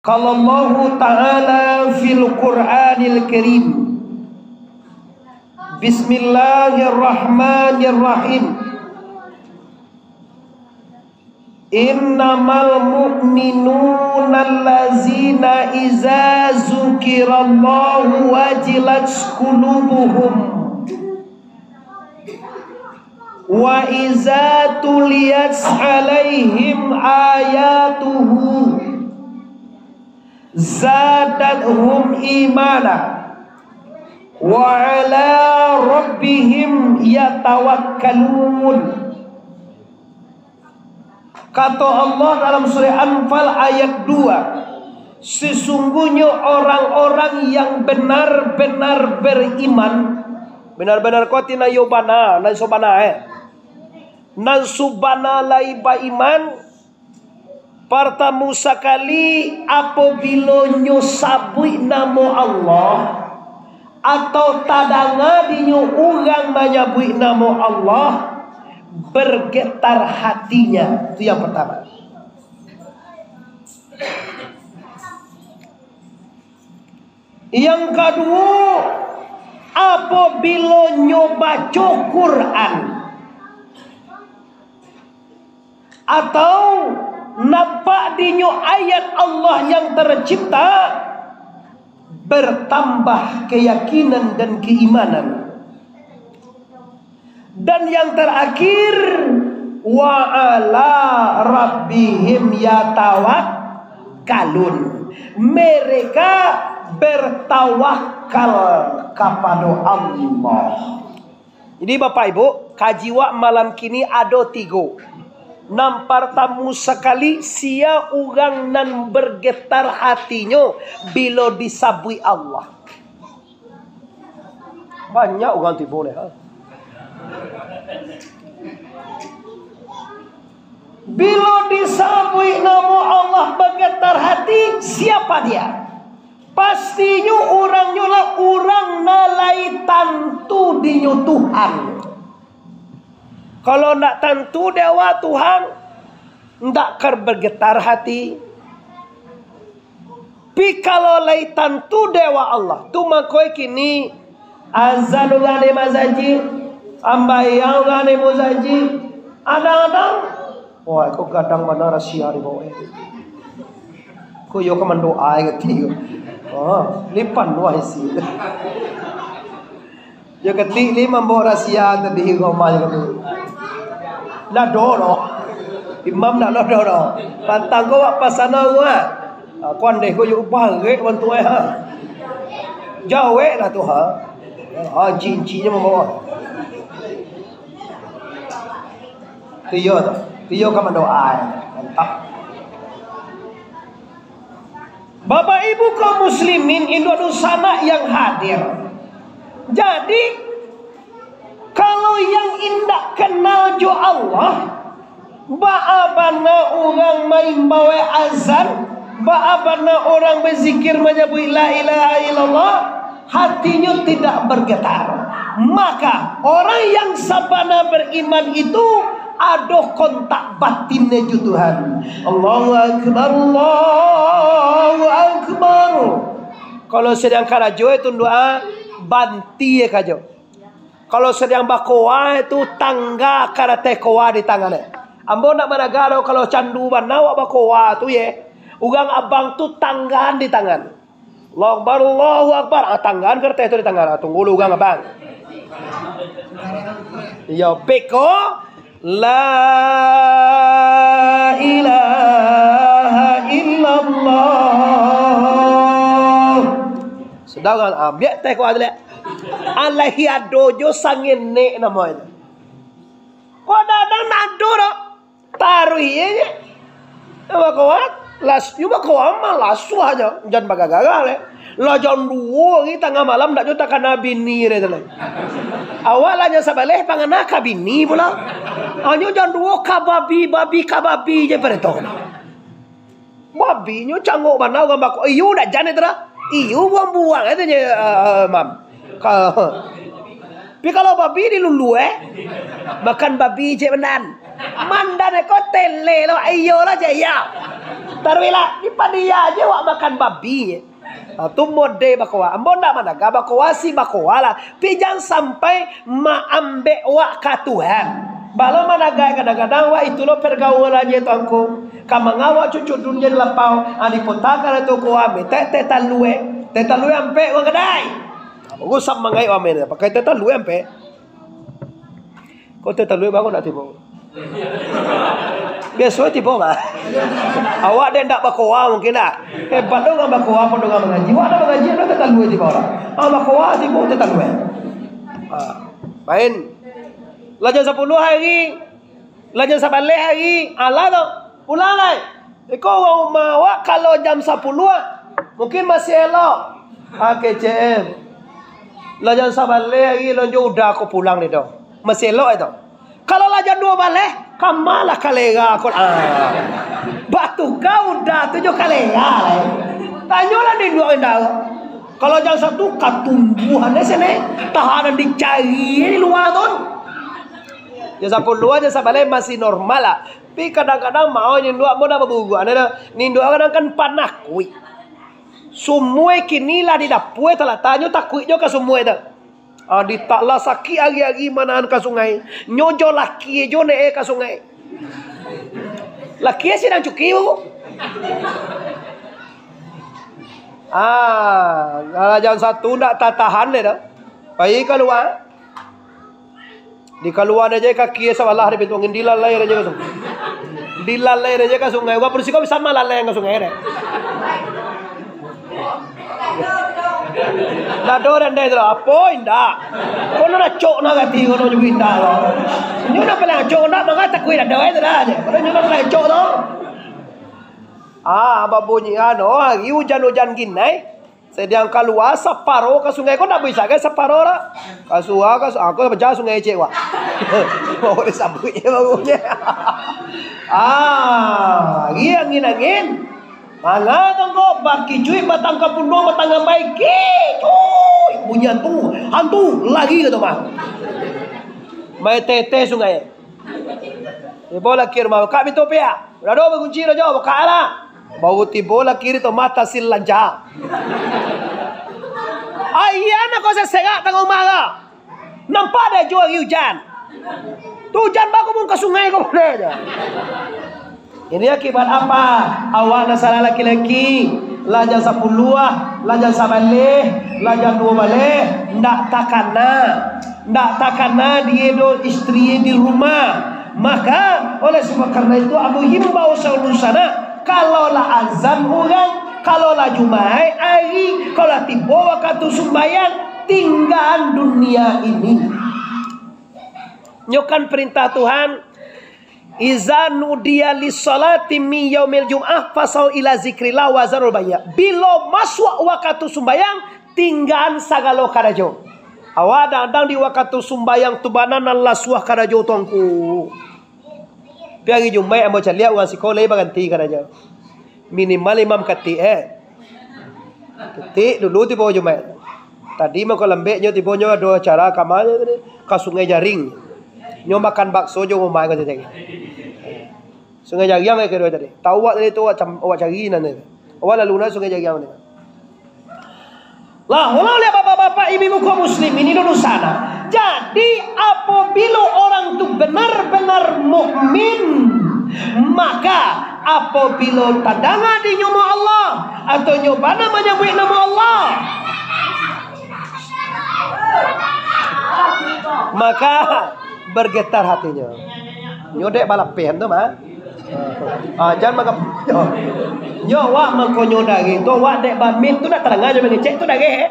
Qala Allah Ta'ala fil Qur'anil Karim, Bismillahirrahmanirrahim. Innamal mu'minuna allazina iza zukirallahu wajilat qulubuhum wa iza tuliyat alaihim ayatuhu zadatuhum imana wa ala rabbihim yatawakkalun. Kata Allah dalam surah Anfal ayat 2, sesungguhnya orang-orang yang benar-benar beriman, benar-benar kotina yobana nansubana laiba iman, pertama sekali apabila nyusabui nama Allah atau tadanga dinyo urang menyebut nama Allah, bergetar hatinya. Itu yang pertama. Yang kedua, apabila nyoba Quran atau nampak dinyo ayat Allah yang tercipta, bertambah keyakinan dan keimanan. Dan yang terakhir, wa ala rabbihim yatawakkalun. Mereka bertawakal kepada Allah. Jadi Bapak Ibu, kajiwa malam kini ada 3. Nampar tamu sekali sia urang nan bergetar hatinya bila disabui Allah. Banyak orang tu boleh. Bila disabui nama Allah bergetar hati, siapa dia? Pastinya orangnya lah orang nalai tantu dinyo Tuhan. Kalau nak tantu dewa Tuhan, ndak ker bergetar hati. Pi kalau lai tantu dewa Allah, tu makoi kini azan ngane mazaji, ambayang ngane mozaji, adang-adang. Wah, kau kadang mana rahasia di bawah. Kau yo kaman doa gitu. Oh, lipan wah isi. Yo ketik lima bawa rahasia tadi kau mai gitu. Lah doro. Imam nak lah doro. Pantang kau apa sana gua. Kuan deh kau yo ubah ge bantu ha. Jawe lah tu ha. Ah cincinya membawa. Tiyo tu. Tiyo kaman doa. Mantap. Bapak Ibu kaum muslimin Indonesia yang hadir. Jadi kalau yang indah kenal jo Allah, ba'abana orang main bawa azan, ba'abana orang berzikir menyebut la ilaha illallah, hatinya tidak bergetar. Maka orang yang sabana beriman itu ada kontak batinnya ju Tuhan. Allahu Akbar, Allahu Akbar. Kalau sedang karajo itu doa banti ya kajo. Kalau sedang bakoa itu tangga karate koa di tangannya. Ambo nak managaro kalau candu banawa bakoa tu ye. Ugang abang tu tanggaan di tangan. Allahu Akbar, Allahu Akbar. Tanggaan karate itu di tangan. Tunggu lu ugang abang. Yo beko. La ilaha illallah. Sedangkan ambil teh ko adle. Alahi adojo sangin ne nama itu. Ko dadang nado ro. Taruh ye. Apa kuat? Las cuma ko amal lasu aja jangan bagagagal. Lah jam 2 ni tengah malam dak juta kana bini re tele. Awalnya sabaleh panganaka bini pula. Anyo jam 2 kababi je pereto. Babi nyo canggo banau gambak. Iyu dak jane tera. Iyu buang-buang itu mam. Tapi kalau babi dilulu makan babi je benan. Mandan ko tele lo ayo lah je ya. Tarwila di padia aja wak makan babi. Tu mode bakoa. Ambo ndak mana ga bakoa si bakoa lah. Pijan sampai maambe wak ka Tuhan. Balo mana ga kadang-kadang wak itu lo pergaulannya tu angku. Kamangawa cucu dunia lapau ani potaka tu ko ame teta lue ampe wang kedai. Aku sam mangai ame pakai teta lue ampe. Kau teta lue bago nak tibo. Biasa tibo mah. Awak dia ndak bakoa mungkin nak. Hebat dong bakoa pun dong mengaji. Wak ada mengaji ada teta lue tibo orang. Bakoa tibo teta lue. Main. Lajan 10 hari. Lajan 11 hari. Alah tu. Pulang lah. Kau mau kalau jam 10 mungkin masih elok. KCM. Lah jam 11 lagi lonjo udah aku pulang ni tu. Masih elok itu. Kalau lah jam 2 balik, kamalah kalega aku. Batu kau udah 7 kalega lah. Tanyalah di 2 indah. Kalau jam 1 katumbuhan di sini, tahanan dicari di luar tu. Jam 10 aja sabale masih normal lah. Tapi kadang-kadang mau nyindua mau dah berbugu. Ada nindua kadang kan panah kui. Semua kini lah di dapur telah tanya tak kui juga semua itu. Di taklah sakit agi-agi manaan ke sungai. Nyojo laki jo ne ke sungai. Laki sih dan cuki bu. Kalau jam 1 tak tahan le dah. Baik keluar. Di keluar aja kaki sebelah di pintu angin dilalai aja ke sungai. Dilalai aja ke sungai. Wah persi kau bisa malalai ke sungai deh. Dah doran deh tu. Apa indah? Kau nak cok nak hati kau nak juga indah loh. Nyu nak pelang cok nak mangga tak kuih dah doa itu dah aja. Kalau nyu nak pelang cok tu. Apa bunyi lagi hujan-hujan gini. Sedang keluar separo ke sungai kau tak bisa kan separo lah. Kasua aku berjalan sungai cek wak. Mau disambut je bagunya. Angin. Mana tangko baki cuy batang kapundo batang baik. Cuy bunyi hantu lagi gitu mah. Mai tete sungai. Bola kiri mah kak itu pia. Udah do berkunci dah jauh buka lah. Bau bola kiri tu mata silanja. Ayah nak kau sesegak tengok malah. Nampak dah jual hujan. Tu hujan baku pun ke sungai kau boleh aja. Ini akibat apa? Awak nak salah laki-laki. Lajan 10 lajan 11 lajan 2 balik. Ndak takana dia do istri di rumah. Maka oleh sebab karena itu Abu himbau seluruh sana. Kalau lah azan orang, kalau lah Jumat hari, kalau tiba waktu sembahyang, tinggal dunia ini. Nyokan perintah Tuhan, iza nudiya lis-salati min yaumil jum'ah fasau ila zikrillah wa zarul bayya. Bila masuk waktu sembahyang, tinggal sagalo karajo. Awak datang di waktu sembahyang tu banan Allah suah karajo tongku. Piagi Jumat ambo calia uang sekolah baganti karaja. Minimal imam kati Kati dulu tiba Jumat. Tadi mau ke lembeknya tiba nyo ada acara kamarnya tadi ke Sungai Jaring. Nyo makan bakso jo ngomai kan tadi. Sungai Jaring yang kedua tadi. Tahu awak tadi tu awak cari nanti. Awak lalu na Sungai Jaring ni. Lah, oleh bapak-bapak ibu-ibu kaum muslimin ini sana. Jadi apabila orang itu benar-benar mukmin, maka apabila tadanga di nama Allah atau nyoba menyebut nama Allah, maka bergetar hatinya. Nyodek balapen tu mah. Jangan makan. Yo wak makonyo dagi tu wak dek bamit tu nak terang aja mengecek tu dagi.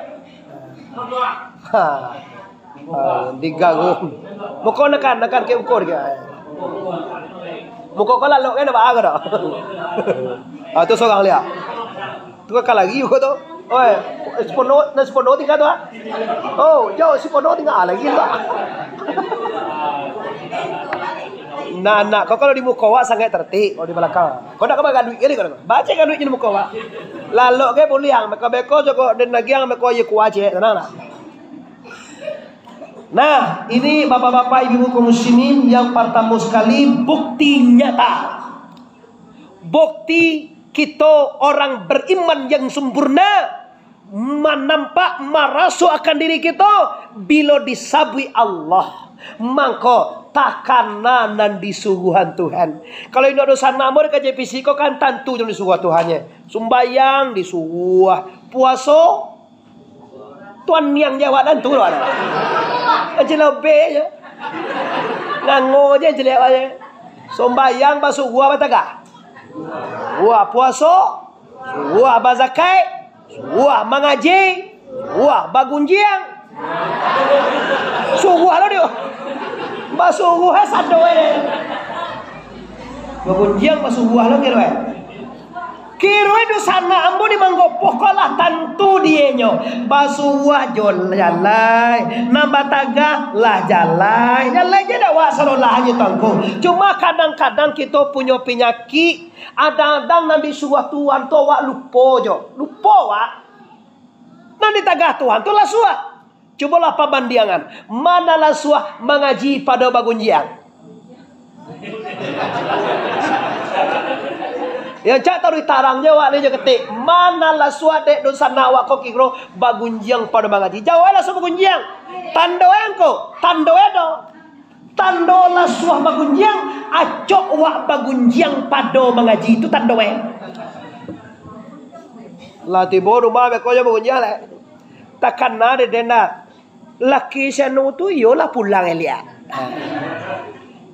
Digagung. Muka nekan ke ukur ke. Muka kau lalu kan apa agak dah. Tu seorang lihat. Tu kau lagi juga tu. Oi, sepono tinggal tu ah. Oh, jauh sepono tinggal lagi tu. Nah, kau kalau di muka wak sangat tertik, kalau di belakang. Kau nak kembali duit ni kau. Baca kan duit di muka wak. Lalu ke boleh yang mereka beko joko dan lagi yang mereka ye kuaje, tenang lah. Nah, ini bapak-bapak ibu kaum muslimin yang pertama sekali bukti nyata. Bukti kita orang beriman yang sempurna menampak merasuk akan diri kita bila disabui Allah, maka takanan disuruhan Tuhan. Kalau ini ada sana amor kerja fisiko kan tentu jangan disuruh Tuhannya. Sumbayang disuruh, puasa Tuhan yang jawab dan tu lah. Jelas be je. Ngango je jelek aja. Sumbayang basuh gua apa tak? Wah puasa, wah bazakai, wah mengaji, wah bagunjiang. Suruh lo dia. Basuh gua sado eh. Bagunjiang basuh gua lo kira. Kira itu sana ambo di manggo pokolah tentu dienyo. Basuh gua jalan, nambah taga lah jalan. Jalan je dah wasalo lah hanya tangko. Cuma kadang-kadang kita punya penyakit. Ada-ada nanti suah Tuhan tu wak lupa jo. Lupa wak. Nanti taga Tuhan tu lah suah. Cubalah perbandingan. Manalah suah mengaji pada bagunjiang. Yang cak tahu tarang Jawa ni je ketik. Manalah suah dek dosa nawak kau kikro bagunjiang pada mengaji. Jawa lah suah bagunjiang. Tando yang ko. Tando edo. Tando lah suah bagunjiang. Acok wak bagunjiang pada mengaji. Itu tando yang. Lah tiba rumah bekonya bagunjiang lah. Takkan ada denda. Laki senu tu iyalah pulang Elia.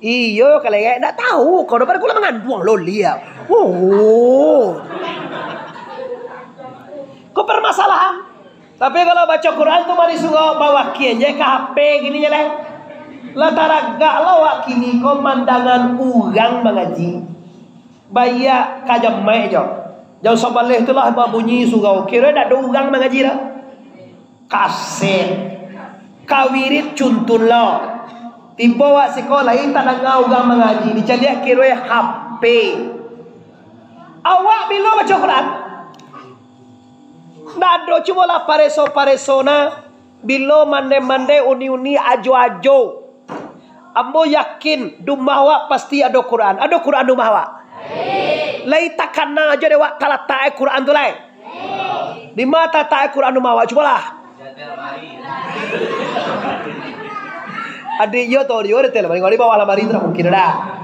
Iyo kalau ya tak tahu kau dapat kula mengandung lolia. Oh. Kau permasalahan. Tapi kalau baca Quran tu mari suruh bawa kian je ke HP gini je lah. Lataraga lawak kini komandangan urang mengaji. Bayak kajam mai je. Jauh sabaleh tu lah bunyi surau. Kira tak ada urang mengaji dah. Kaset. Kawirit cuntun lo. Tiba wak sekolah lain tak nak orang mengaji. Dicaliak kira HP. Awak bila baca Quran? Nado cuma lah pareso-paresona. Bila mande-mande uni-uni ajo-ajo. Ambo yakin dumah wak pasti ada Quran. Ada Quran dumah wak? Lai takkan aja dewak kalau tak Quran tu lai. Di mata tak Quran dumah wak. Cuba lah. Adik yo to yo de tel mari bawah lamari tu mungkin dah.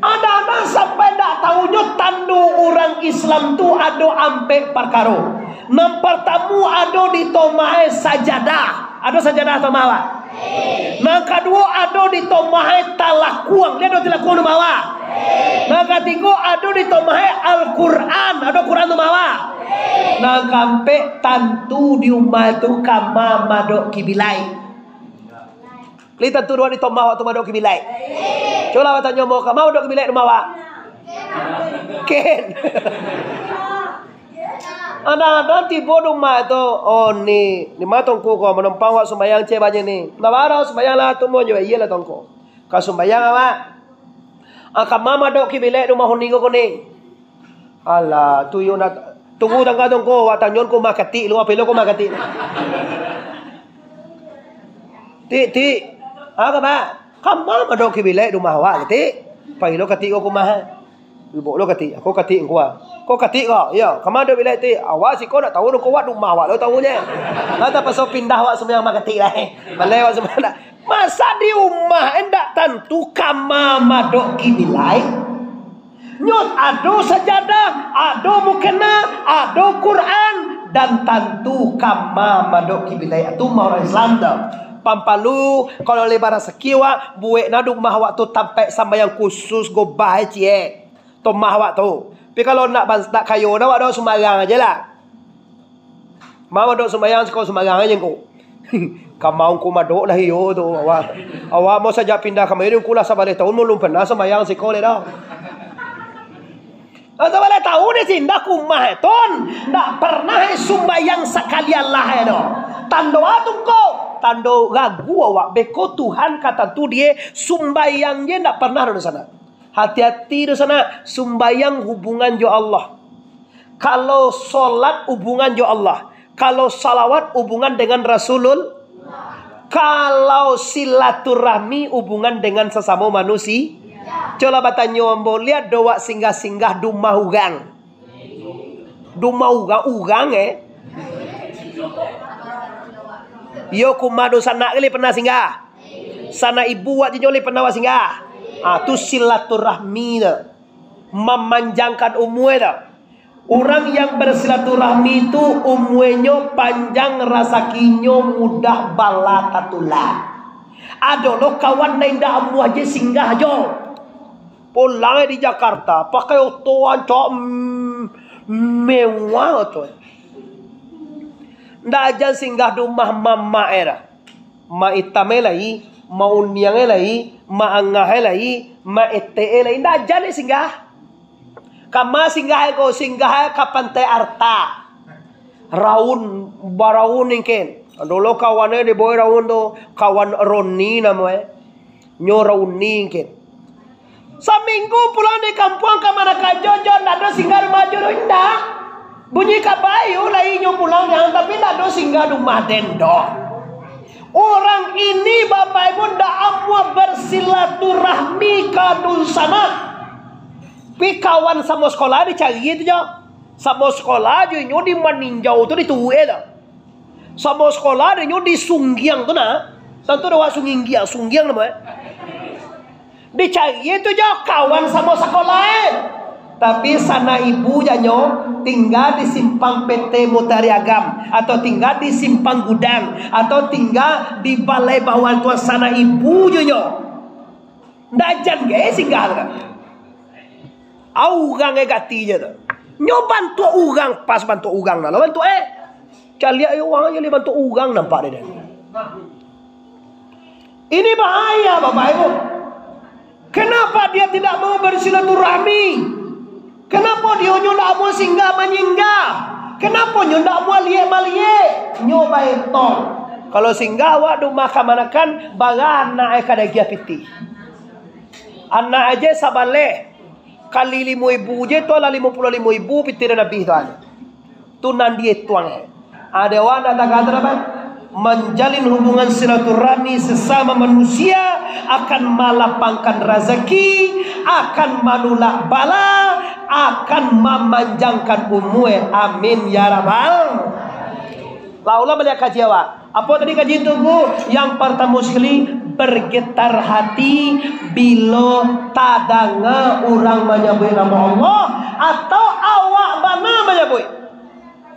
Ada sampai tak tahunya tandu orang Islam tu ada ampe perkara. Nampak tamu ada di tomahai sajadah. Ada sajadah atau mawa? Yang kedua ada di tomahai talakuang. Dia ada talakuang di mawa. Yang ketiga ada di tomahai Al-Quran. Ada Quran di mawa. Yang keempat tantu di umat tu kama madok kibilai. Li tentu dua di tomah waktu madok kibilai. Coba awak tanya mau kamu madok kibilai di mawa. Ken. Ada tiba rumah tu. Oh ni mah tongko kau menumpang wak sembayang cek banyak ni. Nak baru sembayang lah tu mau juga iya lah tongko. Kau sembayang awak. Akak mama dok kibilai rumah huni kau ni. Alah tu yo nak tunggu tangga tongko wak tanyon ko makati lu apelo ko makati. Ti. Apa ba? Kamu mama dok kibilai rumah awak ti. Pai lo kati ko kumaha. Ibu lo kati, aku kati engkau. Kau kati kau, ya. Kamu ada bilik ti. Awak si kau nak tahu kau wak rumah awak lo tahunya. Nanti pasal pindah awak semua yang makati lah. Malai awak semua nak. Masa di rumah endak tentu kamu madok kibilai. Nyot ada sajadah, ada mukena, ada Quran dan tentu kamu madok kibilai. Itu mau orang Islam dah. Pampalu kalau lebaran sekiwa buat nadu mah waktu tampai sampai yang khusus go bae cie. To mah waktu. Tapi kalau nak kayo dah wak sembarang aja lah. Mau dok sembarang kau sembarang aja kau. Kamau ku madok lah hiyo tu awak. Awak mau saja pindah ke Medan kula sabar tahun belum pernah sembarang sekolah dah. Atau boleh tahu ni sih ndak kumah ton. Ndak pernah sembarang sekalian lah dah. Tando atu kau. Tando ragu awak beko Tuhan kata tu dia sumbayang dia ndak pernah ada di sana. Hati-hati di sana sumbayang hubungan jo Allah. Kalau solat hubungan jo Allah. Kalau salawat hubungan dengan Rasulul. Kalau silaturahmi hubungan dengan sesama manusia. Coba bertanya ambo, lihat doa singgah-singgah dumah ugang. Dumah ugang Yo kumado sana kali pernah singgah. Sana ibu wak joli pernah wak singgah. Tu silaturahmi dah. Memanjangkan umur dah. Orang yang bersilaturahmi itu umurnya panjang, rasakinya mudah bala tatulah. Ada lo kawan nainda amu aja singgah jo. Pulang di Jakarta pakai otoan cok mewah tu. Ndak aja singgah rumah mama era. Ma itame lai, ma uniang lai, ma angah lai, ma ete lai. Ndak aja ni singgah. Kama singgah ko singgah ka Pantai Arta. Raun baraun ingken. Dulu kawannya di boy raun do kawan Roni namanya. Nyo Rauni ingken. Seminggu pulang di kampung ke mana kajojo ndak ada singgah rumah juru indah. Bunyi kabayu lai nyo pulang yang tapi ndak ada singgah rumah dendo. Orang ini bapak ibu ndak amua bersilaturahmi ke sana. Pi kawan sama sekolah dicari itu jo. Sama sekolah jo nyo di maninjau tu di tuwe dah. Sama sekolah nyo di Sunggiang tu nah. Tentu dah Sunggiang namanya. Dicari itu jo kawan sama sekolah. Tapi sana ibu janyo tinggal di simpang PT Mutariagam atau tinggal di simpang gudang atau tinggal di balai bawah tua sana ibu janyo. Ndajan ge singgah kan. Augang gati je tu. Nyo bantu ugang pas bantu ugang nah. Bantu cali ayo wang ayo bantu ugang nampak dia. Ini bahaya Bapak Ibu. Kenapa dia tidak mau bersilaturahmi? Kenapa dia tidak mau singgah menyinggah? Kenapa dia tidak mau liye-maliye? Nyoba itu. Kalau singgah waduh maka manakan baga anak kada gia piti. Anak aja sabale kali 5.000 je tu lah 55.000 piti Nabi tu ada. Tu nandi tuang. Ada wana tak kata apa? Menjalin hubungan silaturahmi sesama manusia akan melapangkan rezeki, akan menolak bala, akan memanjangkan umur. Amin ya rabbal. Laulah melihat kaji awak. Apa tadi kaji itu bu? Yang pertama sekali bergetar hati bila tadanga orang menyebut nama Allah atau awak bana menyebut.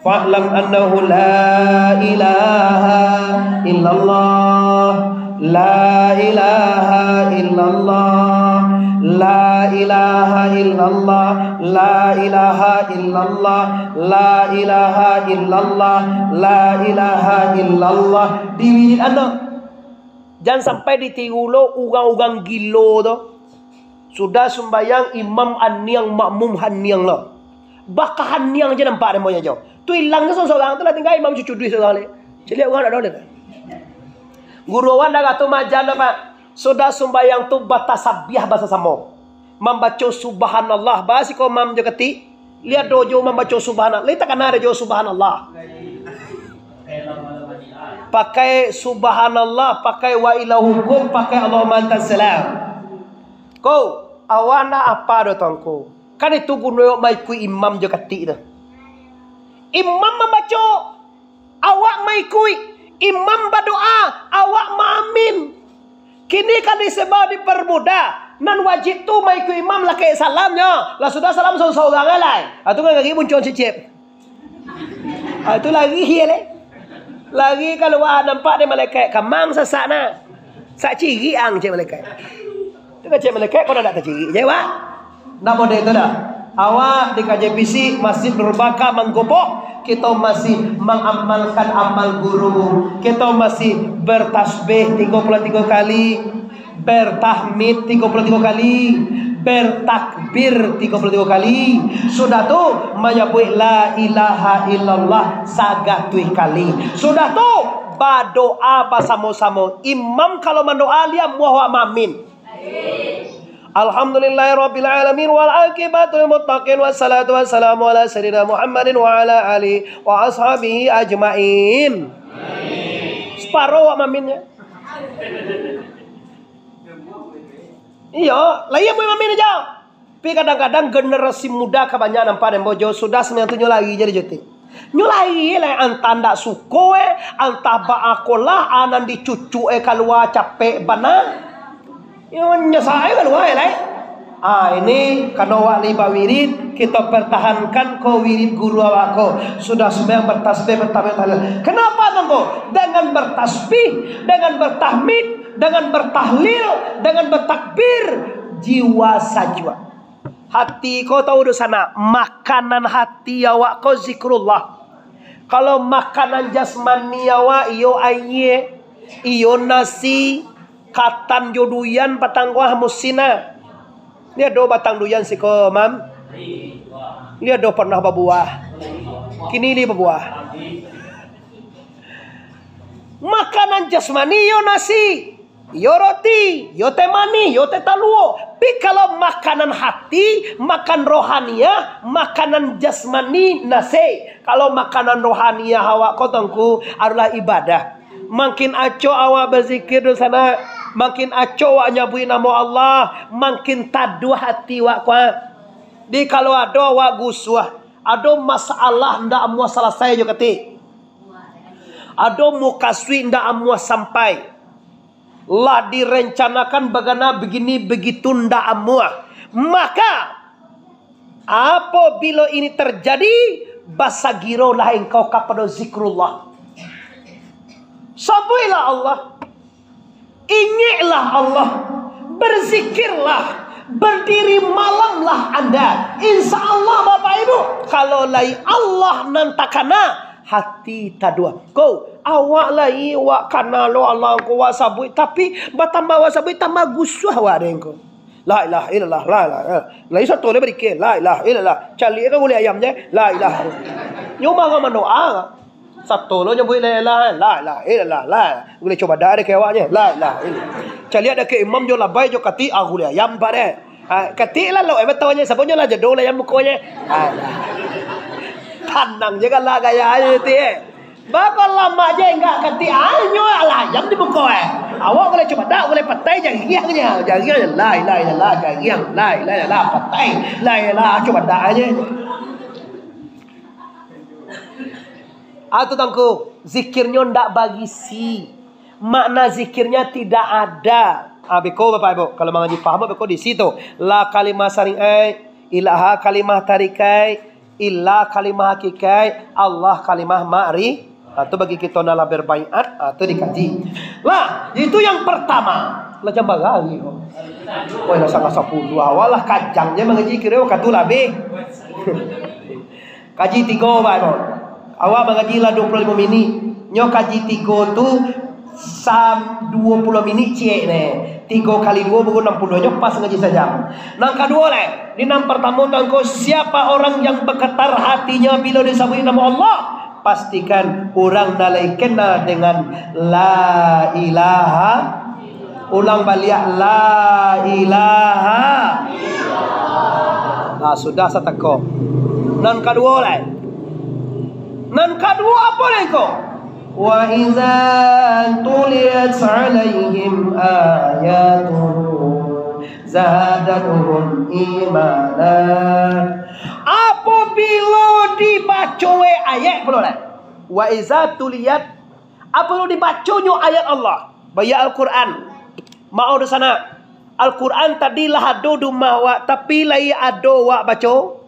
Fa'lam annahu la ilaha illallah, la ilaha illallah, la ilaha illallah, la ilaha illallah, la ilaha illallah, la ilaha illallah. Diwirid anak. Jangan sampai ditiulo ugang-ugang gilo tu. Sudah sembayang imam aniang makmum haniang lah. Bakal haniang je nampak dia punya jauh. Tu hilang ke seorang tu lah tinggal imam cucu duit seorang ni. Jadi orang nak ada. Guruan dah kata majan apa? Sudah sembayang tu batas sabiah bahasa samo. Membaca subhanallah. Bahasa kau mam je ketik. Lihat dojo membaca subhanallah. Lihat tak ada dojo subhanallah. Pakai subhanallah, pakai wa ilahukum, pakai Allahumma antas salam. Kau awana apa do tangko? Kan itu guna mai ku imam je ketik dah. Imam membaca, awak mai kui. Imam berdoa, awak maamin. Kini kan disebab dipermudah. Nan wajib tu mai ku imam lah kayak salamnya. Lah sudah salam seorang lain. Itu kan lagi muncul cicip. Itu lagi le. Lagi kalau nampak dia malaikat kamang sesak na. Sak ciri ang cik malaikat. Tu kan cik malaikat kau dah tak ciri je wak. Nak model tu dah. Awak di KJPC Masjid Nurul Baka Manggopo kita masih mengamalkan amal guru. Kita masih bertasbih 33 kali, bertahmid 33 kali, bertakbir 33 kali. Sudah tu menyebut la ilaha illallah 100 kali. Sudah tu berdoa bersama-sama. Imam kalau mendoa dia muah amin. Alhamdulillahirabbil alamin wal aqibatul muttaqin wassalatu wassalamu ala sayyidina Muhammadin wa ala alihi wa ashabihi ajmain. Separuh aminnya. Iya, lah iya mami ni jauh. Tapi kadang-kadang generasi muda kebanyakan nampak dan bojo sudah sembilan tu nyulai jadi juti. Nyulai lah anta ndak suko anta baakolah anan dicucu keluar capek bana. Yo nyesai keluar lah. Ini kanowa liba wirid kita pertahankan ko wirid guru awako sudah sembahyang bertasbih bertahmid. Kenapa tunggu? Dengan bertasbih, dengan bertahmid, dengan bertahlil, dengan bertakbir, jiwa sajwa. Hati kau tahu di sana makanan hati awak kau zikrullah. Kalau makanan jasmani awak iyo aye, iyo nasi, katan joduyan patangguah musina. Dia do batang duyan siko mam. Dia do pernah berbuah. Kini li berbuah. Makanan jasmani yo nasi, yo roti, yo teh manis, yo teh taluo. Tapi kalau makanan hati, makan rohaniah, makanan jasmani nasi. Kalau makanan rohaniah awak kotongku adalah ibadah. Makin aco awak berzikir di sana, makin aco awak nyebut nama Allah, makin tadu hati awak kuat. Di kalau ada awak gusuah, ada masalah ndak amua selesai jo ketik. Ada mukaswi ndak amua sampai. Lah direncanakan bagaimana begini begitu ndak amua. Maka apabila ini terjadi, basagirolah engkau kepada zikrullah. Sabuilah Allah, ingatlah Allah, berzikirlah, berdiri malamlah anda. Insya Allah Bapak Ibu, kalau lai Allah nantakana hati tadua. Kau awak lai wak kana lo Allah ko wasabui, tapi batamba wasabui tambah gusuh wa dengko. La ilaha illallah, la ilaha. La iso tole berike, la ilaha illallah. Cali ka boleh ayamnya, la ilaha. Nyuma ka manoa. Satu lo nyebut la ilaha illallah, la. Boleh coba dari ke awaknya, la ilaha illallah. Cali ada ke imam jo labai jo kati aku le ayam pare. Kati lah lo betul nya sabonnya lah jadol ayam mukonya. Tanang je kan lah gaya aja ti. Bakal lama je enggak kati anyo lah ayam di muko Awak boleh coba dak boleh patai jagiangnya, la ilaha illallah jagiang, la ilaha illallah patai, la ilaha coba dak aja. Atau tangku zikirnya ndak bagi si makna zikirnya tidak ada. Beko Bapak Ibu kalau mengaji paham beko di situ la kalimah saringai ilaha kalimah tarikai illa kalimah hakikai Allah kalimah ma'ri. Itu bagi kita dalam berbaiat atau dikaji. Lah itu yang pertama. Lah jam bagai. Oh lah sangat 10 awal lah kajangnya mengaji kira katu labe. Kaji 3 Bapak Ibu. Awak mengaji lah 25 minit. Nyo kaji 3 tu sam 20 minit cek ne. 3 kali 2 buku 60 nyo pas ngaji sejam. Nang kedua le, di nang pertama tangko siapa orang yang bergetar hatinya bila disebut nama Allah, pastikan orang nalaikena dengan la ilaha. Ulang balik la ilaha. Nah sudah satako. Nang kedua le. Nan kedua apa leko? Wa iza tuliyat alaihim ayatuhu zadatuhum imana. Apabila dibaca ayat pula lah. Wa iza tuliyat apabila dibacanya ayat Allah, bayar Al-Quran. Mau di sana Al-Quran tadi lah ada di mahwa tapi lai ada wak baca.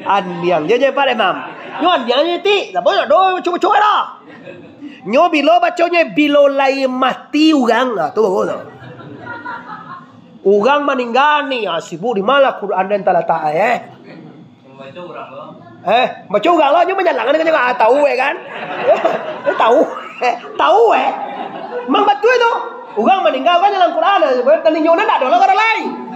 Andiang je Pak Imam. Nyo andiang je ti, sabo do cuba-cuba dah. Nyo bilo bacanya bilo lai mati urang. Nah, tu bagus tu. Urang meninggal ni, sibuk di mana Quran dan talata Baca urang lo. Baca urang lo nyo menyalangan dengan tahu kan? Tahu. Tahu Mang betul itu. Urang meninggal kan dalam Quran, tadi nyo nak ada orang lain.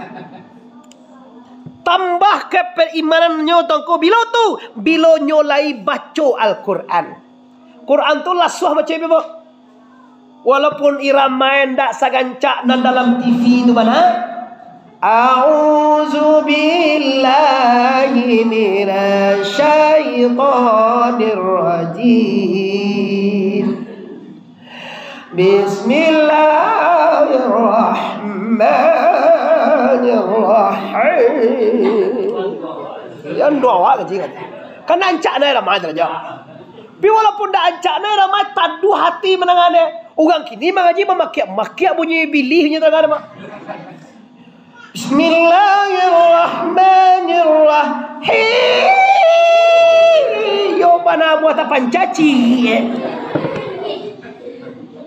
Tambah keimanannya tongko bilo tu bilo nyolai baca Al-Quran. Quran tu lah suah baca ibu. Walaupun irama ndak sagancak nan dalam TV tu mana? A'udzu billahi minasyaitonir rajim. Bismillah Bismillahirrahmanirrahim. Yang doa ke kan? Kan ancak na ramai saja. Tapi walaupun dah ancak na ramai tadu hati menangane. Orang kini mengaji memakiak bunyi bilihnya tengah mak. Bismillahirrahmanirrahim. Yo mana buat apa pancaci?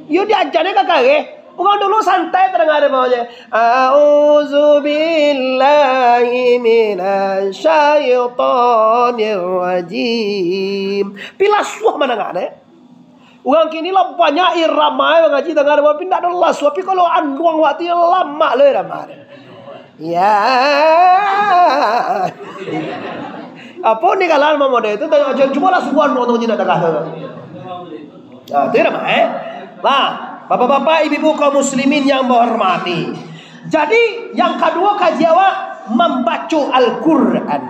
Yo diajarnya kakak Orang dulu santai terdengar maunya. A'udzubillahi minasyaitonirrajim. Pila suah mendengar Orang kini lah banyak irama yang ngaji dengar apa pindah Allah suah. Tapi kalau anduang waktu lama le ramai. Ya. Apa ni kalau mau model itu tanya cuma lah suan untuk tidak dengar. Nah, itu ramai. Nah, bapak-bapak, ibu-ibu kaum muslimin yang menghormati. Jadi yang kedua kaji awak membaca Al-Quran.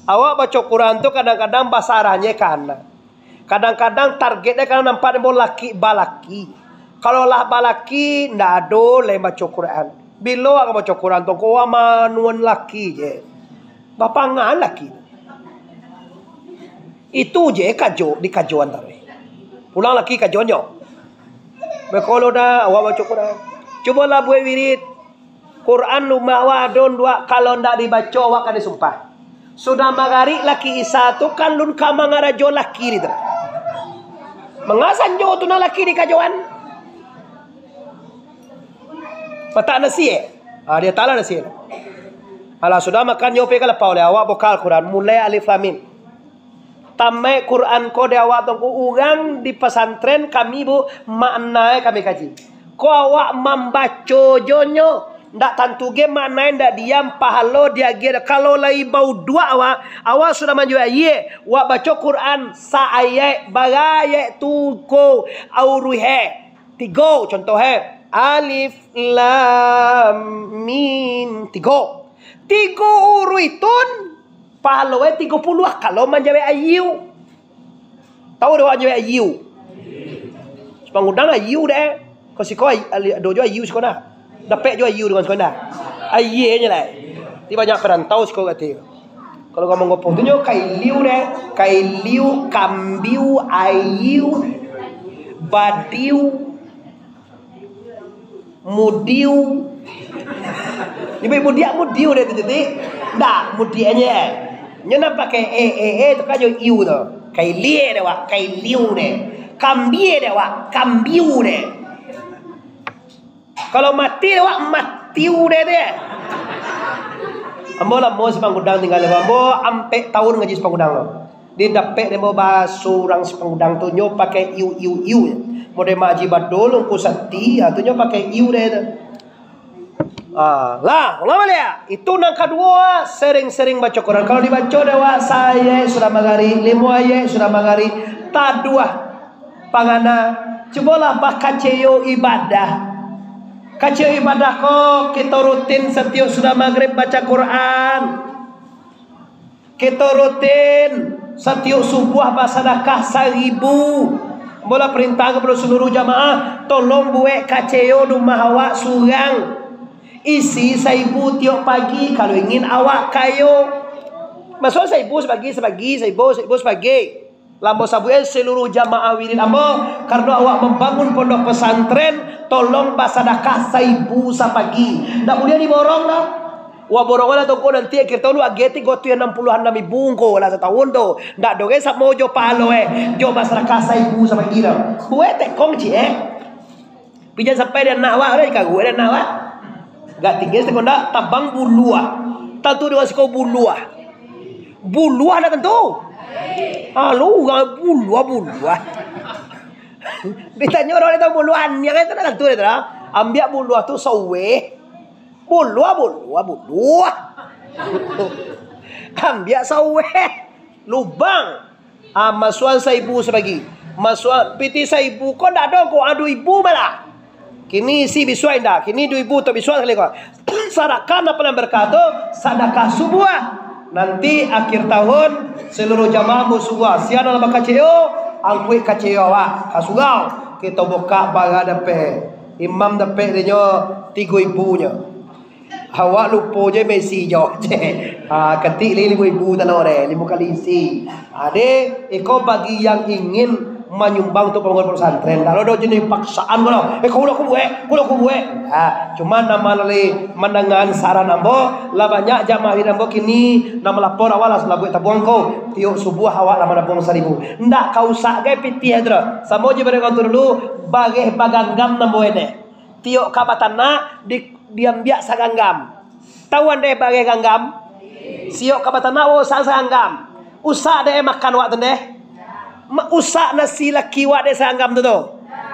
Awak baca Quran tu kadang-kadang bahasa arahnya kan. Kadang-kadang targetnya kan nampak mau laki balaki. Kalau lah balaki ndak ada lain baca Quran. Bila awak baca Quran tu kau manuan laki je. Bapangan laki. Itu je kajo di kajuan tadi. Pulang laki kajuannya. Kalau dah awak baca Quran, cubalah buat wirid Quran rumah awak don dua. Kalau ndak dibaca awak kan disumpah. Sudah magari laki Isa tu kan lun kama ngarajo laki ni tu. Mengasan jo tu na laki di kajuan. Patak nasi dia tala nasi. Alah sudah makan yo pe kalau oleh awak bokal Quran mulai alif lam mim. Tamai Quran ko de awak tongku urang di pesantren kami bu maknai kami kaji. Ko awak membaca jonyo ndak tentu ge maknai ndak diam pahalo dia ge kalau lai bau dua awak sudah menjual ye awak baca Quran sa ayat bagayat tu ko auruhe tiga contoh alif lam mim tiga uruitun pahalo 30 kalau menjawab ayu. Tahu dah menjawab ayu. Pengundang ayu dah. Kau siko dojo ayu siko dah. Dapat jo ayu dengan siko dah. Aye nya lah. Ti banyak perantau siko kata. Kalau kamu ngopong tu nyo kai liu dah. Kai liu kambiu ayu badiu mudiu. Ni mudiu dah tu jadi. Dah mudianya. Nyana pakai tu kan jo iu tu. Kai lie de wa, kai liu de. Kambie de wa, kambiu de. Kalau mati de wa, matiu de de. Ambo lah mau sepangudang tinggal de ambo ampe tahun ngaji sepangudang lo. Dia dapat de mau basu orang sepangudang tu nyo pakai iu. Mode maji badol ku sati tu nyo pakai iu de tu. Lah, ulama dia. Itu yang kedua, sering-sering baca Quran. Kalau dibaca dewa saya sudah magari, 5 ayat sudah magari, tak dua pangana. Cobalah bakaceyo ibadah. Kaceyo ibadah kok kita rutin setiap sudah maghrib baca Quran. Kita rutin setiap subuh bersedekah 1000. Bola perintah kepada seluruh jamaah, tolong buat kaceyo rumah awak surang. Isi 1000 tiap pagi kalau ingin awak kayo. Masuk 1000 sebagi 1000 sebagi. Lambo sabuel seluruh jamaah wirid ambo karena awak membangun pondok pesantren tolong bersedekah 1000 sepagi. Ndak boleh diborong dah. Wa borong lah toko nanti akhir tahun wa geti gotu 60-an nami bungko lah setahun tu. Ndak doge sak mojo palo jo bersedekah 1000 sepagi dah. Buat tekong ci Pijan sampai dia nak awak dah kagu dia nak awak. Gak tinggi sekonda tabang buluah. Tentu dia siko buluah. Buluah dah tentu. Halo, gak buluah. Ditanya orang itu buluan, yang itu dah tentu dah. Ambil buluah tu sawe. Buluah. Ambil sawe. Lubang. Masuan 1000 sebagi. Masuan piti 1000 kau dak ada kau adu ibu malah. Kini si bisuai dah. Kini 2000 tu bisuai sekali kau. Sarakan apa yang berkata sedekah subuh. Nanti akhir tahun seluruh jamaah musuh. Siapa nak bakal ceo? Angkui kaceo awak. Kasugau kita buka baga depe. Imam dapat dia 3,000 nya. Awak lupa je Messi jo je. Ketik 5,000 tanah orang 5 kali isi. Ade eko bagi yang ingin menyumbang untuk pembangunan pesantren. Kalau ada jenis paksaan kalau aku buat. Cuma nama lali mendengar saran ambo lah banyak jamaah ambo kini nama lapor awal lah selagu tabung kau tiuk subuh awak nama nabung 1,000. Ndak kau sak gai piti hadra. Samo je pada kantor dulu bageh baganggam nambo ene. Tiuk kabatana diam biak saganggam. Tahu ande bageh ganggam? Siok kabatana sang saganggam. Usak deh makan wak tende. Usak nasi laki wak deh saganggam tu tu.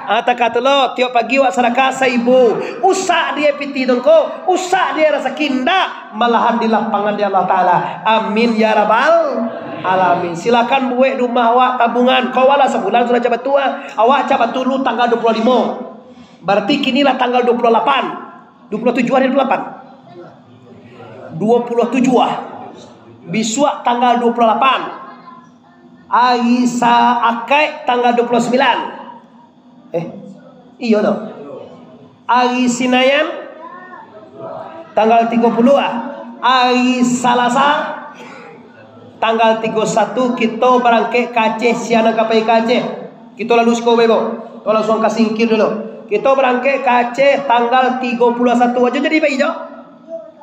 Tak kata lo tiap pagi wak sadakah 1,000. Usak dia piti dongko. Usak dia rasa kinda malahan di lapangan di Allah Taala. Amin ya rabbal alamin. Silakan buat rumah awak tabungan. Kau wala sebulan sudah cabat tua. Awak cabat dulu tanggal 25. Berarti kinilah tanggal 28. 27 hari 28. 27. Biswa tanggal 28. Aisa Akai tanggal 29. Iya toh. Ari Sinayan tanggal 30 Ari Salasa tanggal 31 kita berangkat ke Aceh siana kapai ke Aceh. Kita lalu sekolah bebo. Kita langsung kasingkir dulu. Kita berangkat ke Aceh tanggal 31 aja jadi baik jo.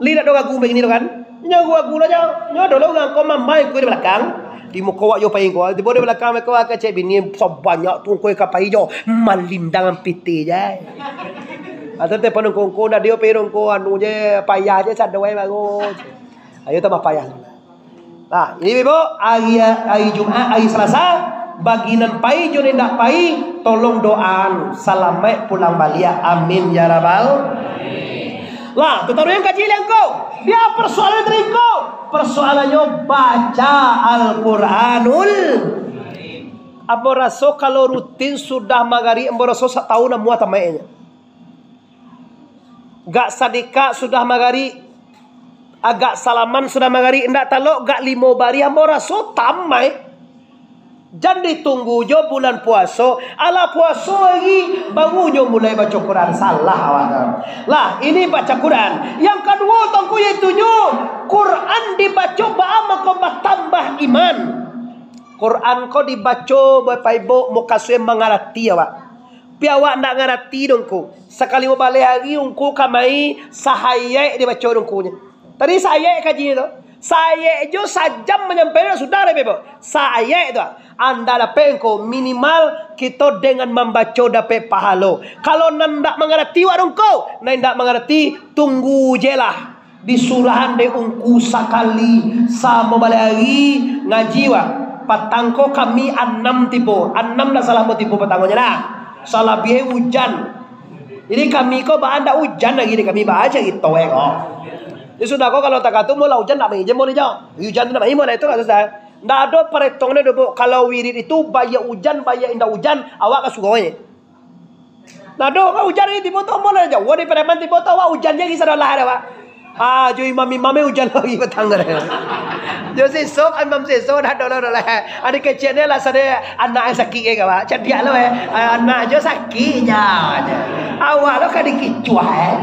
Lihat dong aku begini kan. Nyago aku aja. Nyago dulu kan kau mamai ku di belakang. Di muka wak yo paing ko. Di bawah belakang mereka ke Aceh bini sebanyak tu kau kapai jo. Malindangan piti je. Atau te panung ko dah dia perong ko anu je payah je sadawai bagus. Ayo tambah payah. Nah, ini bebo hari Jumat, hari Selasa baginan pai jo ndak pai tolong doaan selamat pulang balik amin ya rabbal lah tu taruh yang kaji yang kau dia persoalan dari kau persoalannya baca Al-Quranul apa raso kalau rutin sudah magari ambo raso setahun muat tamainya gak sadika sudah magari agak salaman sudah magari ndak talok gak 5 bari ambo raso tamai. Jangan ditunggu jo bulan puasa. Ala puasa lagi baru jo mulai baca Quran. Salah awak. Lah ini baca Quran. Yang kedua tongku yaitu Quran dibaca ba kau tambah iman. Quran kau dibaca bapak ibu mau kasih mengarati awak. Piawak nak ngarati dongku. Sekali mau balik hari ungku kamai sahaya dibaca dongkunya. Tadi saya kaji itu. Saya jo sajam menyampaikan saudara bebo. Saya itu anda dapat engkau minimal kita dengan membaca dapat pahala. Kalau nandak mengerti warung kau, nandak mengerti tunggu je lah. Disurahan de ungku sakali sama balik hari ngaji wa. Patangko kami 6 tipe. 6 dah salah mau tipe patangkonya lah. Salah biaya hujan. Jadi kami kau anda hujan lagi kami baca gitu kok. Ya sudah kau kalau tak kata mau hujan nak main je mau jauh. Hujan nak main mau itu kan sudah. Ndak ada perhitungannya dulu. Kalau wirid itu bayar hujan bayar indah hujan awak kasugonya. Ndak ada kau hujan ini tiba tu mau jauh. Wadi preman tiba tu awak hujannya kisah dah lah awak. Jo imam hujan lagi petanggar. Jo sesok imam sesok dah dolar. Adik kecilnya lah sada anak sakit ke awak. Cerdik lo anak jo sakit je. Awak lo kan dikicuah.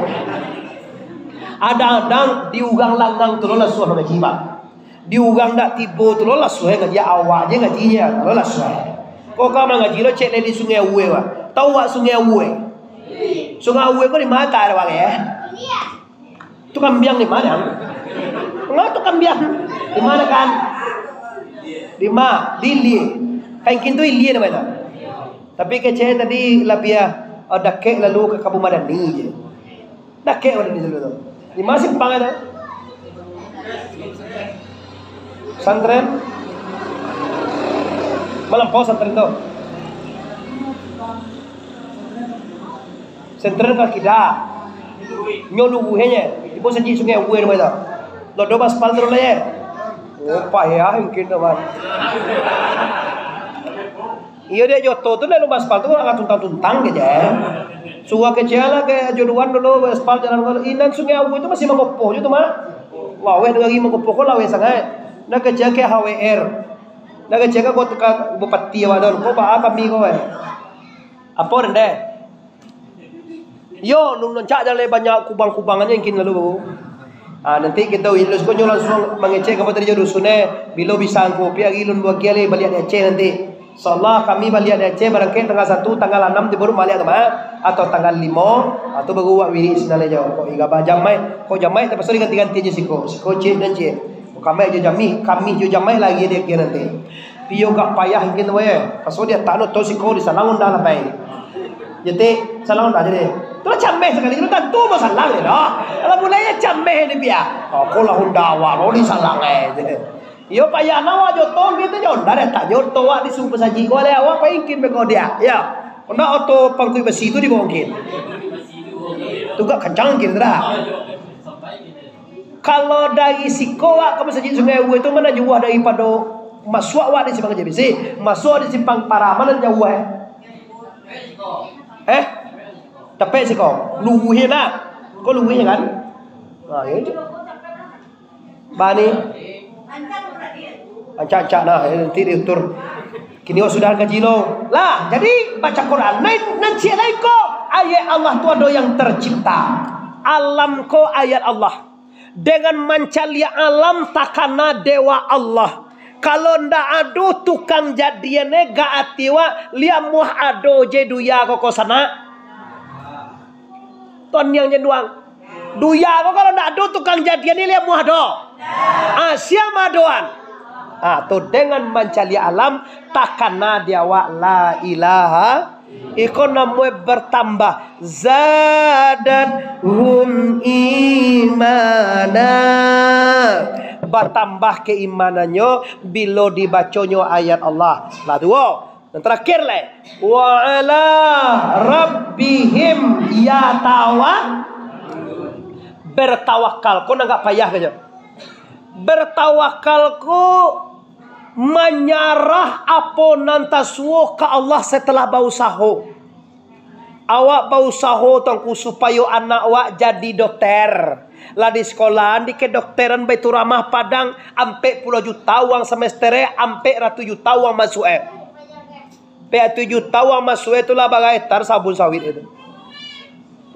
Ada diugang langgang tu lah suah ngaji bang. Diugang dak tiba tu lah suah ngaji awak je ngajinya tu lah suah. Kau kama ngaji lo cek di Sungai Uwe wa. Tahu wak Sungai Uwe? Sungai Uwe kau di mana ada wak ya? Tu kambiang di mana? Enggak tu kambiang di mana kan? Di mana? Di Ilie. Kain tu Ilie namanya. Tapi kecil tadi lebih ada kek lalu ke Kampung Madani je. Dah kek ada di dulu tu. Di mana simpang itu? Santren? Melampau santren tu. Santren kan kita. Nyolu buhenya. Ibu saji Sungai Uwe nama itu. Lodo baspal terus lah. Oh payah mungkin teman. Iya dia joto tu lalu baspal tu agak tuntang-tuntang aja. Suka kecil lah ke jodohan dulu aspal jalan inan Sungai Uwe itu masih mengopoh je tu mah. Lawe lagi mengopoh kau lawe sangat. Nak kecil ke HWR. Nak kecil ke kau tukar bupati awak dah. Kau bawa kami kau Apa rendah? Yo, nun nancak jalan banyak kubang-kubangannya yang lalu. Nanti kita ilus ko nyo langsung mengecek kamu tadi dusunnya bilo bisa angko pia ilun buat kali balik Aceh nanti. Insyaallah kami balik Aceh barangkali tanggal 1 tanggal 6 di baru balik atau tanggal 5 atau baru buat wiri sinale jauh. Kok iga jamai, kok jamai tapi sorry ganti-ganti aja siko cek dan cek. Kami aja kami jo jamai lagi dia kira nanti. Pio gak payah gitu we. Pas dia tanut to siko di salangun dah labai. Jadi salangun dah jadi. Tu cameh sekali tu tentu mau salang ni dah. Kalau mulanya cameh ni biar. Kau lah hundawa, kau di salang Yo payah nawa joto gitu jo. Dah tak joto awak di super saji kau le awak paingkin bego dia. Ya. Kena auto pangkui besi tu dibongkin. Tu gak kencang gitu dah. Kalau dari siko awak kamu saji sungai Uwe itu mana jauh daripada masuk awak di simpang JBC, masuk di simpang Paraman jauh Tapi sih kau, luhin lah, kau luhin kan? Nah, itu. Bani, ancak nah, nanti diutur. Kini sudah kaji lo. Lah, jadi baca Quran. Nanti lagi kau ayat Allah tu ada yang tercipta. Alam kau ayat Allah. Dengan mancalia alam takana dewa Allah. Kalau ndak ado tukang jadiannya gak atiwa liam muh ado jeduya koko sana. Ton yang jenduang. Duya kok kalau ndak ado tukang jadian ini liam muh ado. Siapa adoan? Tu dengan mancalia alam takana dewa la ilaha ekonomi bertambah zadat hum imana bertambah keimanannya bila dibaconyo ayat Allah. Lah dua. Dan terakhir le wa ala rabbihim bertawakal. Kau nak payah saja. Bertawakal ku menyerah apa nantaswo ke Allah setelah bausaho. Awak bausaho tangku supaya anak awak jadi dokter. Lah di sekolahan di kedokteran Baitur Rahmah Padang ampe puluh juta uang semester ampe ratu juta uang masuk Pe 7 juta uang masuk itu lah bagai tar sabun sawit itu.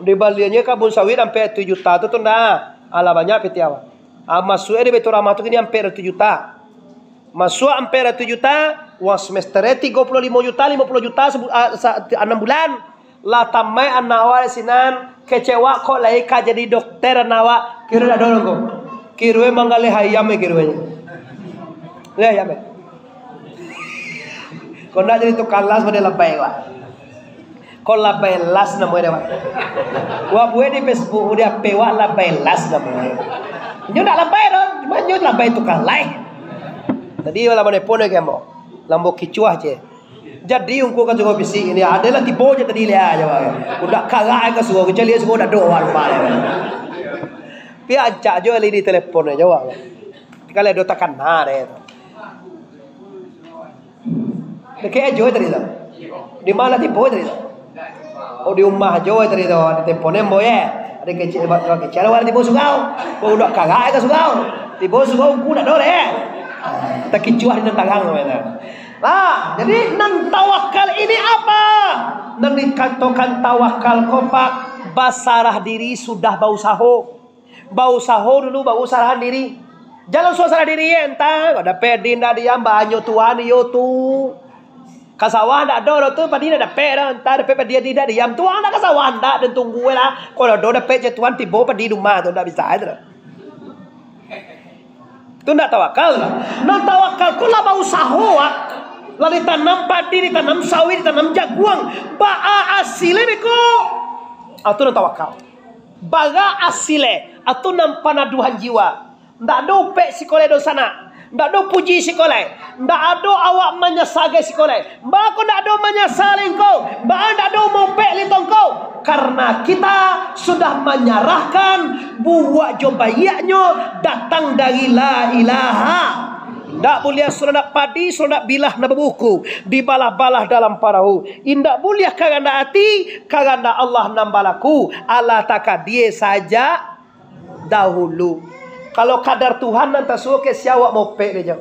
Di baliannya kabun sawit ampe 7 juta itu tuh nah ala banyak peti awak. Masuk di Baitur Rahmah itu kini ampe 7 juta. Masuk ampe 7 juta uang semester 35 juta 50 juta 6 bulan. Lah tamai anak awak sinan kecewa kok lagi jadi dokter anak awak kira dah dorong kok. Kirwe mangale hayam kirwe. Le hayam. Kau nak jadi tukang las pada labai wak. Kau labai las namanya wak. Wak buat di Facebook dia pewak labai las namanya. Nyo nak labai dong, cuma nyo labai tukang lai. Tadi wala mana pun ke mo. Lambo kicuah je. Jadi ungku kan juga bising ini adalah tipu je tadi lihat aja wak. Udah kagai ke suku kecil dia semua dah doa lupa. Pi acak je li di telefon aja wak. Kalau do takan nare. Dekat Joy tadi tu. Di mana tipu tadi tu? Oh di rumah Joy tadi tu. Di teleponem boy ada kecil kecil awak tipu sugau. Kau udah kagak ke sugau. Tipu sugau ku dak dole. Tak kicuah di tangan tu. Lah, jadi nang tawakal ini apa? Nang dikatakan tawakal kopak basarah diri sudah bau saho. Bau saho dulu bau sarahan diri. Jalan suasana diri entah ada pedin dah diam banyo tuan yo tu. Kasawan dak do tu padi dak pe dah entar pe dia tidak diam tuan dak kasawan dak dan tunggu lah. Kalau do dak pe je tuan tibo padi rumah tu dak bisa ada. Tu ndak tawakal lah. Nak tawakal ku lah bau saho lah ditanam padi, ditanam sawit, ditanam jaguang. Ba'a asile beko. Atu nak tawakal. Baga asile atu nam panaduhan jiwa. Ndak do pe sikole do sana. Ndak do puji sikole. Ndak ado awak menyesage sikole. Mbak aku ndak do menyesal engkau. Mbak ndak do mau pe litong kau. Karena kita sudah menyerahkan buat jobayaknya datang dari la ilaha. Ndak boleh surat nak padi, surat nak bilah nak berbuku. Dibalah-balah dalam parahu. Indak boleh karena hati, karena Allah nambalaku. Allah takkan dia saja dahulu. Kalau kadar Tuhan nanti suruh ke siawak mau pek dia.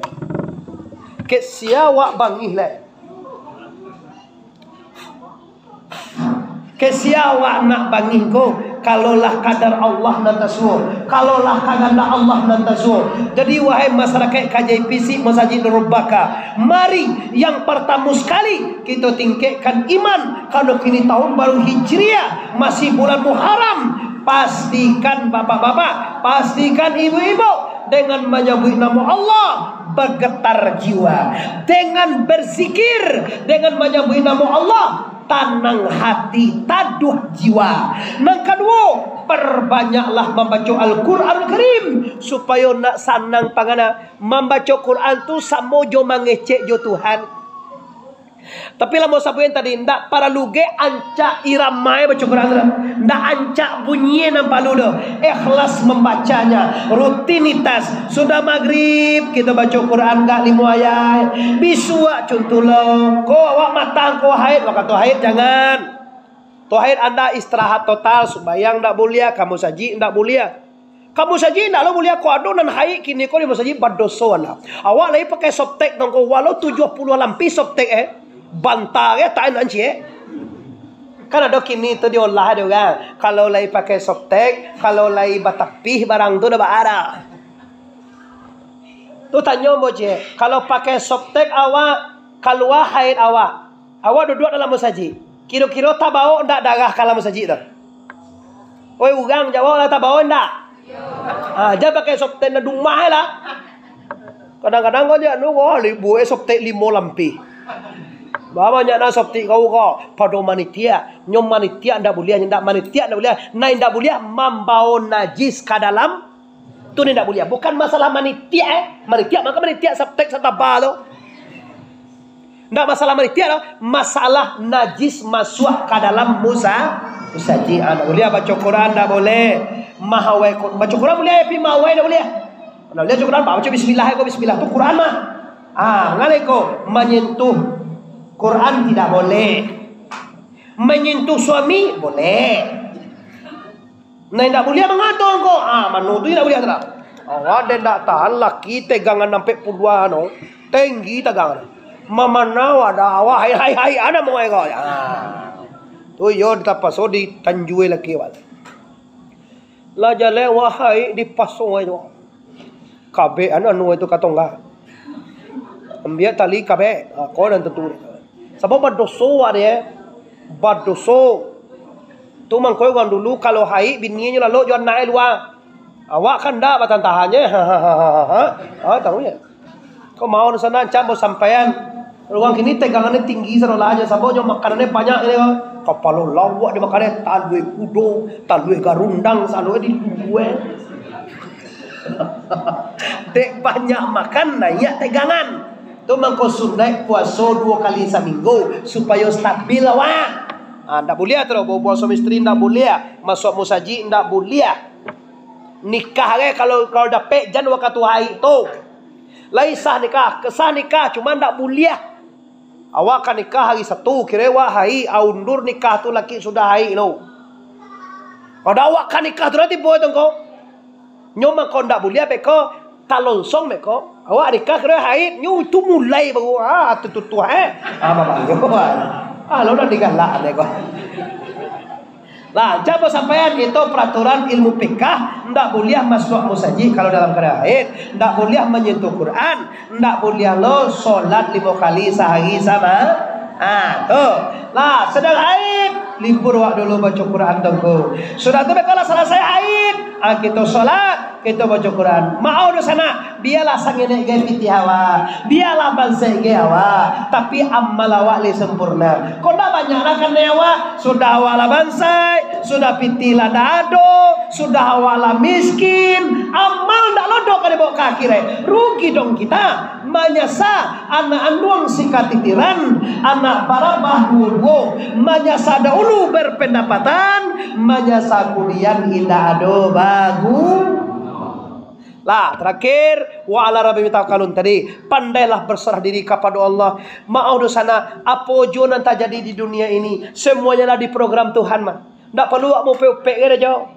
Ke siawak bangih lah. Kesiawa nak banging ko, kalaulah kadar Allah nan tasuo, kalaulah kaganda Allah nan tasuo. Jadi wahai masyarakat KJPC Masjid Nurul Baka, mari yang pertama sekali kita tingkatkan iman. Kalau kini tahun baru Hijriah, masih bulan Muharram, pastikan bapak-bapak, pastikan ibu-ibu dengan menyebut nama Allah bergetar jiwa, dengan berzikir, dengan menyebut nama Allah tenang hati, taduh jiwa. Yang kedua, perbanyaklah membaca Al-Quran Karim supaya nak sanang pangana. Membaca Quran tu samo jo mangecek jo Tuhan. Tapi lah mau sabuin tadi ndak para luge ancak iramai baca Quran, ndak ancak bunyi nampak lu ikhlas membacanya, rutinitas. Sudah maghrib kita baca Quran gak 5 ayat, bisua contoh lo ko awak matang ko haid, waktu haid jangan to haid anda istirahat total, sembayang ndak boleh, kamu saji ndak boleh. Kamu saji ndak lo boleh ko ado nan haid kini ko di saji badoso anda. Awak lagi pakai softtek dong ko walau 70 lampi softtek bantah ya tak nanti kan ada kini tu diolah dia kan. Kalau lagi pakai softtek, kalau lagi batapih barang tu dah ada. Tu tanya boje, kalau pakai softtek awak keluar haid awak duduk dalam masjid. Kira-kira tak bau ndak darah kalau masjid tu? Oi urang jawab lah tak bau ndak? Aja pakai softtek na dumah lah. Kadang-kadang kau dia nu buat softtek 5 lampi. Banyak nak soptik kau pada manitia, nyom manitia ndak boleh, ndak manitia ndak boleh, naik ndak boleh membau najis ke dalam tu ni ndak boleh. Bukan masalah manitia manitia maka manitia soptik setaba tu. Ndak masalah manitia tu, masalah najis masuk ke dalam musaji. Ndak boleh baca Quran, ndak boleh. Mahawai baca Quran boleh, tapi mahawai ndak boleh. Ndak boleh baca Quran, baca bismillah ko bismillah tu Quran mah. Ngalai ko menyentuh Quran tidak boleh. Menyentuh suami boleh. Nah tidak boleh mengatur kau. Manu tu tidak boleh tak. Awak dia tak tahan laki tegangan sampai puluhan no. Tinggi tegangan. Mamana ada awak hai ada mau kau. Tu yo tapaso di tanjue laki wal. La jale wahai di pasong ayo. Kabe anu itu katongga. Ambil tali kabe. Kau dan tentu. Sebab badoso ada badoso tu mangkoi kan dulu kalau haid bininya lalu jual naik luar awak kan dah batan tahannya tahu ya kau mau di sana campur sampaian ruang kini tegangannya tinggi sana aja sebab jom makanannya banyak ini kepala lawak di makannya talue kudo talue garundang salue di gue dek banyak makan naik tegangan. Tu mangko sunat puasa 2 kali seminggu supaya stabil awak. Ndak boleh terus bawa suami isteri ndak boleh. Masuk musaji ndak boleh. Nikah kalau dapat jan waktu haid tu. Lai sah nikah, kesah nikah cuma ndak boleh. Awak kan nikah hari Sabtu, kira awak haid, undur nikah tu laki sudah haid lo. Kalau awak kan nikah tu nanti boleh tu kau. Nyoma kau ndak boleh beko talonsong beko. Awak nikah kira haid, nyu tu mulai baru tu bapak yo. Lo dah digalak deh kau. Nah, coba sampaian itu peraturan ilmu fikih, ndak boleh masuk musaji kalau dalam keadaan haid, ndak boleh menyentuh Quran, ndak boleh lo solat 5 kali sehari sama. Tuh. Lah, sedang haid, libur wak dulu baca Quran tunggu. Sudah tu kalau selesai haid, kita solat, kita baca Quran. Mau di sana, biarlah sangene ge piti hawa, biarlah banse ge hawa, tapi amal awak le sempurna. Kau dah banyak lah kan awak, sudah awak lah bansai, sudah piti lah dado, sudah awak lah miskin, amal ndak lodok kan bawa kaki re. Rugi dong kita. Manyasa anak anduang sikatitiran, anak barabah dua, manyasa dahulu berpendapatan, manyasa kuliah indah ado bagus. Lah terakhir wa ala rabbi tawakkalun tadi, pandailah berserah diri kepada Allah. Mau di sana apa jo nanti jadi di dunia ini, semuanya lah di program Tuhan mah. Ndak perlu mau pe aja.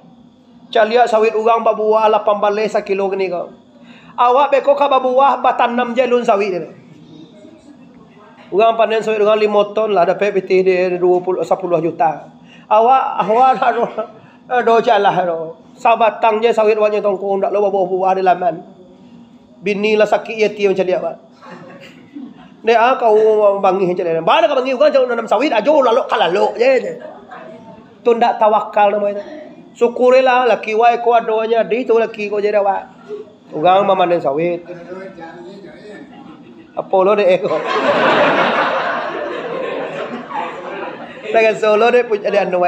Calia sawit urang babuah 18 kilo gini kau. Awak beko ka babuah batanam jalun sawit dia. Urang panen sawit urang 5 ton lah dapat piti dia 10 juta. awak do jalah do. Sabatangnya sawit wanya tongkong dak lo buah di laman. Bini lah sakit yatim macam dia pak. Dia kau bangi macam dia. Bada kau bangi kan jauh nanam sawit ajo lalu kalalok je. Tu ndak tawakal nama itu. Syukurilah laki wai ko adonya di tu laki ko je dah pak. Ugang mamanen sawit. Apollo deh eko. Dengan Solo deh punya ada anu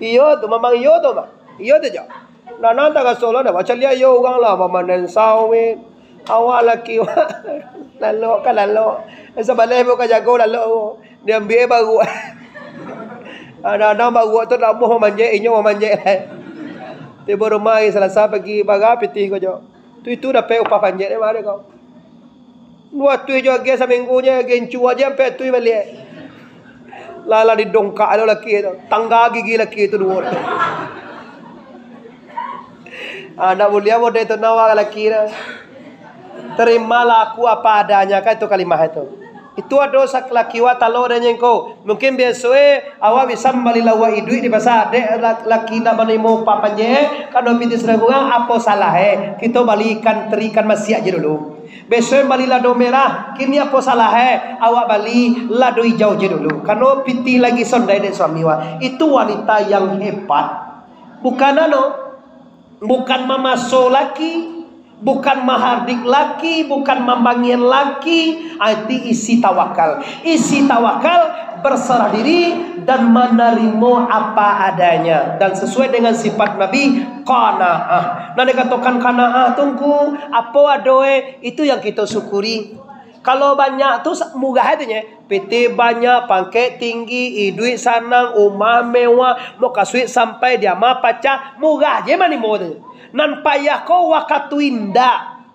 iyo tu memang iyo tu mak. Iyo tu je. Nana tak ke Solo dah macam dia iyo orang lah mamanen sawit. Awak laki lalu kan lalu. Sebalai bukan jago lalu. Dia ambil baru. Ada baru tu nak mau manja, inyo manja. Tiba rumah Selasa pergi baga piti ko jo. Tu itu dapat upah panjat dia mana kau. Dua tu jo ge seminggunya gencu aja sampai tu balik. Lala di dongkak ada laki itu. Tangga gigi laki itu dua. Anak mulia model itu nawa laki itu. Terimalah aku apa adanya kan itu kalimat itu. Itu ada laki wa talo dan engkau. Mungkin biasa awak bisa balilah wa idui di pasar. Dek laki nak menemu papan je. Kalau pintu seragam apa salah kita balikan terikan masih aja dulu. Besok bali lado merah, kini apa salah awak bali lado hijau je dulu. Karena piti lagi sondai dan suami wa. Itu wanita yang hebat. Bukan bukan mamaso laki, bukan mahardik laki, bukan mambangian laki. Itu isi tawakal. Isi tawakal berserah diri dan menerima apa adanya dan sesuai dengan sifat Nabi qanaah. Nah dikatakan qanaah tunggu apa adoe itu yang kita syukuri. Kalau banyak tu murah hatinya. PT banyak, pangkat tinggi, duit sanang, rumah mewah, mau kasuit sampai dia mah pacah, murah je mani mau tu. Nan payah kau wakatu indah,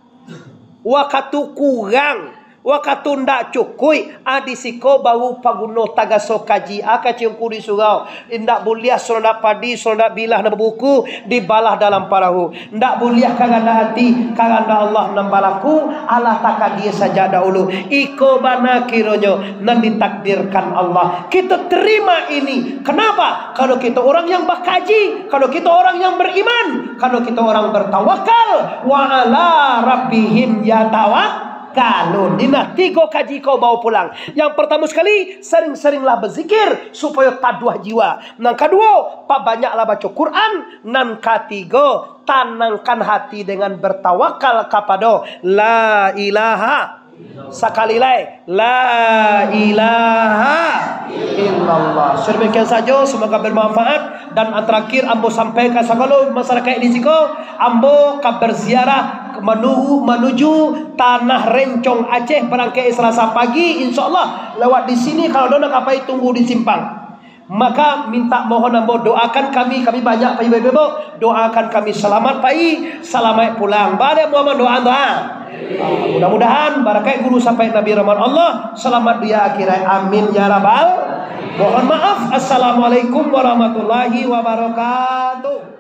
wakatu kurang. Wakatu ndak cukui adisiko baru paguno tagaso kaji akacium kuri surau ndak buliah sondak padi sondak bilah na buku dibalah dalam parahu ndak buliah kaganda hati kaganda Allah nambalaku Allah takadir saja dahulu iko bana kironyo nan ditakdirkan Allah kita terima ini. Kenapa? Kalau kita orang yang bakaji, kalau kita orang yang beriman, kalau kita orang bertawakal wa ala rabbihim yatawakkal. Kalau Nina 3 kaji kau bawa pulang. Yang pertama sekali, sering-seringlah berzikir supaya taduh jiwa. Yang kedua, banyaklah baca Quran. Yang ketiga, tanangkan hati dengan bertawakal kepada la ilaha. Sekali lagi, la ilaha illallah. Sedemikian saja, semoga bermanfaat. Dan terakhir, ambo sampaikan segala masyarakat di sini, ambo berziarah menuju tanah Rencong Aceh berangkat Selasa pagi, insyaallah lewat di sini. Kalau dona kapai tunggu di simpang, maka minta mohon ambo doakan kami banyak pai bebo doakan kami selamat pai selamat pulang. Bade Muhammad doa. Mudah-mudahan barakai guru sampai Nabi Rahman Allah selamat dia akhirat. Amin ya rabbal. Mohon maaf. Assalamualaikum warahmatullahi wabarakatuh.